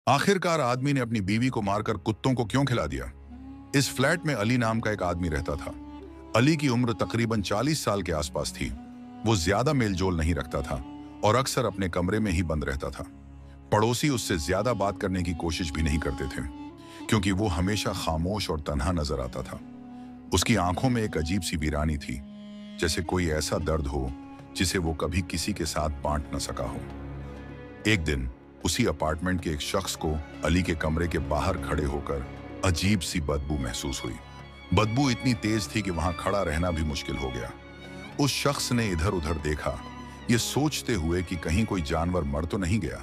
आखिरकार आदमी ने अपनी बीवी को मारकर कुत्तों को क्यों खिला दिया? इस फ्लैट में अली नाम का एक आदमी रहता था। अली की उम्र तकरीबन 40 साल के आसपास थी। वो ज्यादा मेलजोल नहीं रखता था और अक्सर अपने कमरे में ही बंद रहता था। पड़ोसी उससे ज्यादा बात करने की कोशिश भी नहीं करते थे, क्योंकि वो हमेशा खामोश और तन्हा नजर आता था। उसकी आंखों में एक अजीब सी वीरानी थी, जैसे कोई ऐसा दर्द हो जिसे वो कभी किसी के साथ बांट न सका हो। एक दिन उसी अपार्टमेंट के एक शख्स को अली के कमरे के बाहर खड़े होकर अजीब सी बदबू महसूस हुई। बदबू इतनी तेज थी कि वहां खड़ा रहना भी मुश्किल हो गया। उस शख्स ने इधर उधर देखा, ये सोचते हुए कि कहीं कोई जानवर मर तो नहीं गया।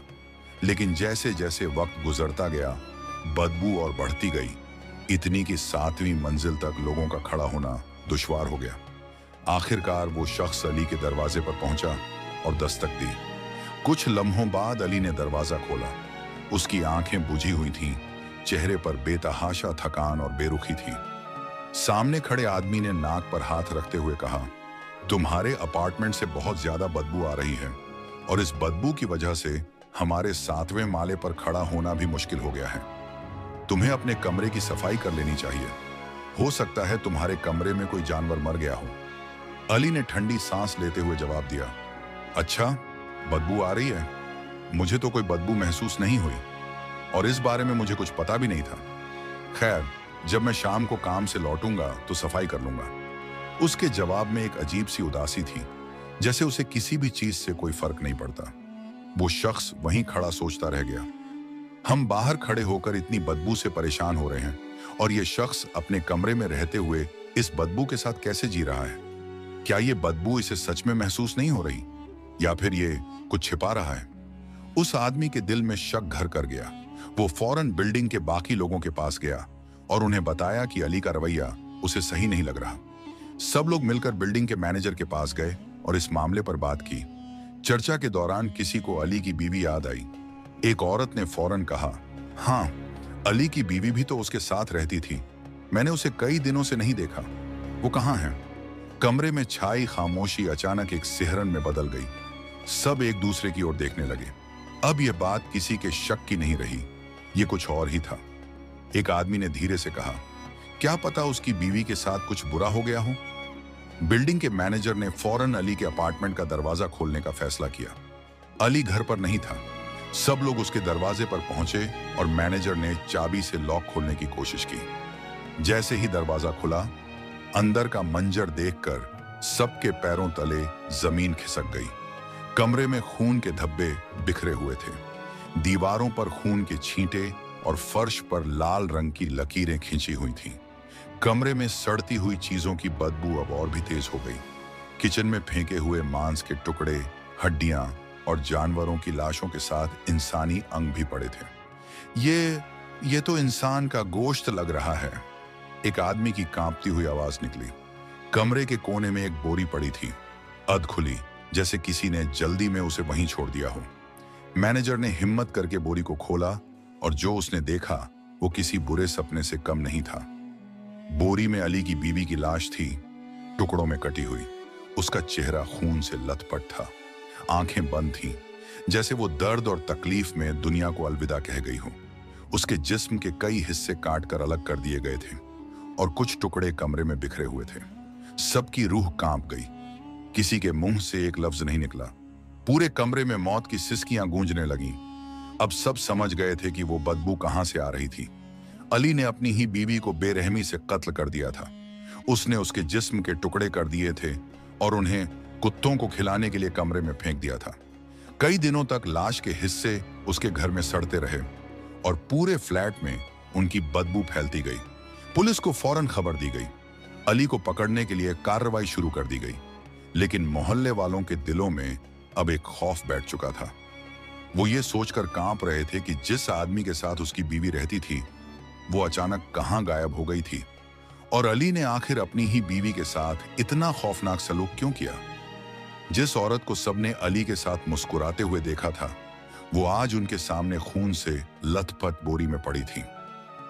लेकिन जैसे जैसे वक्त गुजरता गया, बदबू और बढ़ती गई, इतनी कि 7वीं मंजिल तक लोगों का खड़ा होना दुश्वार हो गया। आखिरकार वो शख्स अली के दरवाजे पर पहुंचा और दस्तक दी। कुछ लम्हों बाद अली ने दरवाजा खोला। उसकी आंखें बुझी हुई थीं, चेहरे पर बेतहाशा थकान और बेरुखी थी। सामने खड़े आदमी ने नाक पर हाथ रखते हुए कहा, तुम्हारे अपार्टमेंट से बहुत ज्यादा बदबू आ रही है और इस बदबू की वजह से हमारे 7वें माले पर खड़ा होना भी मुश्किल हो गया है। तुम्हें अपने कमरे की सफाई कर लेनी चाहिए। हो सकता है तुम्हारे कमरे में कोई जानवर मर गया हो। अली ने ठंडी सांस लेते हुए जवाब दिया, अच्छा, बदबू आ रही है? मुझे तो कोई बदबू महसूस नहीं हुई और इस बारे में मुझे कुछ पता भी नहीं था। खैर, जब मैं शाम को काम से लौटूंगा तो सफाई कर लूंगा। उसके जवाब में एक अजीब सी उदासी थी, जैसे उसे किसी भी चीज से कोई फर्क नहीं पड़ता। वो शख्स वहीं खड़ा सोचता रह गया। हम बाहर खड़े होकर इतनी बदबू से परेशान हो रहे हैं और ये शख्स अपने कमरे में रहते हुए इस बदबू के साथ कैसे जी रहा है? क्या ये बदबू इसे सच में महसूस नहीं हो रही, या फिर ये कुछ छिपा रहा है? उस आदमी के दिल में शक घर कर गया। वो फौरन बिल्डिंग के बाकी लोगों के पास गया और उन्हें बताया कि अली का रवैया उसे सही नहीं लग रहा। सब लोग मिलकर बिल्डिंग के मैनेजर के पास गए और इस मामले पर बात की। चर्चा के दौरान किसी को अली की बीवी याद आई। एक औरत ने फौरन कहा, हाँ, अली की बीवी भी तो उसके साथ रहती थी। मैंने उसे कई दिनों से नहीं देखा। वो कहाँ है? कमरे में छाई खामोशी अचानक एक सिहरन में बदल गई। सब एक दूसरे की ओर देखने लगे। अब यह बात किसी के शक की नहीं रही, ये कुछ और ही था। एक आदमी ने धीरे से कहा, क्या पता उसकी बीवी के साथ कुछ बुरा हो गया हो? बिल्डिंग के मैनेजर ने फौरन अली के अपार्टमेंट का दरवाजा खोलने का फैसला किया। अली घर पर नहीं था। सब लोग उसके दरवाजे पर पहुंचे और मैनेजर ने चाबी से लॉक खोलने की कोशिश की। जैसे ही दरवाजा खुला, अंदर का मंजर देखकर सबके पैरों तले जमीन खिसक गई। कमरे में खून के धब्बे बिखरे हुए थे। दीवारों पर खून के छींटे और फर्श पर लाल रंग की लकीरें खींची हुई थीं। कमरे में सड़ती हुई चीजों की बदबू अब और भी तेज हो गई। किचन में फेंके हुए मांस के टुकड़े, हड्डियां और जानवरों की लाशों के साथ इंसानी अंग भी पड़े थे। ये तो इंसान का गोश्त लग रहा है, एक आदमी की कांपती हुई आवाज निकली। कमरे के कोने में एक बोरी पड़ी थी, अध खुली, जैसे किसी ने जल्दी में उसे वहीं छोड़ दिया हो। मैनेजर ने हिम्मत करके बोरी को खोला और जो उसने देखा वो किसी बुरे सपने से कम नहीं था। बोरी में अली की बीवी की लाश थी, टुकड़ों में कटी हुई। उसका चेहरा खून से लथपथ था, आंखें बंद थीं, जैसे वो दर्द और तकलीफ में दुनिया को अलविदा कह गई हो। उसके जिस्म के कई हिस्से काट कर अलग कर दिए गए थे और कुछ टुकड़े कमरे में बिखरे हुए थे। सबकी रूह कांप गई। किसी के मुंह से एक लफ्ज नहीं निकला। पूरे कमरे में मौत की सिसकियां गूंजने लगीं। अब सब समझ गए थे कि वो बदबू कहां से आ रही थी। अली ने अपनी ही बीवी को बेरहमी से कत्ल कर दिया था। उसने उसके जिस्म के टुकड़े कर दिए थे और उन्हें कुत्तों को खिलाने के लिए कमरे में फेंक दिया था। कई दिनों तक लाश के हिस्से उसके घर में सड़ते रहे और पूरे फ्लैट में उनकी बदबू फैलती गई। पुलिस को फौरन खबर दी गई। अली को पकड़ने के लिए कार्रवाई शुरू कर दी गई। लेकिन मोहल्ले वालों के दिलों में अब एक खौफ बैठ चुका था। वो ये सोचकर कांप रहे थे कि जिस आदमी के साथ उसकी बीवी रहती थी, वो अचानक कहां गायब हो गई थी और अली ने आखिर अपनी ही बीवी के साथ इतना खौफनाक सलूक क्यों किया। जिस औरत को सबने अली के साथ मुस्कुराते हुए देखा था, वो आज उनके सामने खून से लथपथ बोरी में पड़ी थी।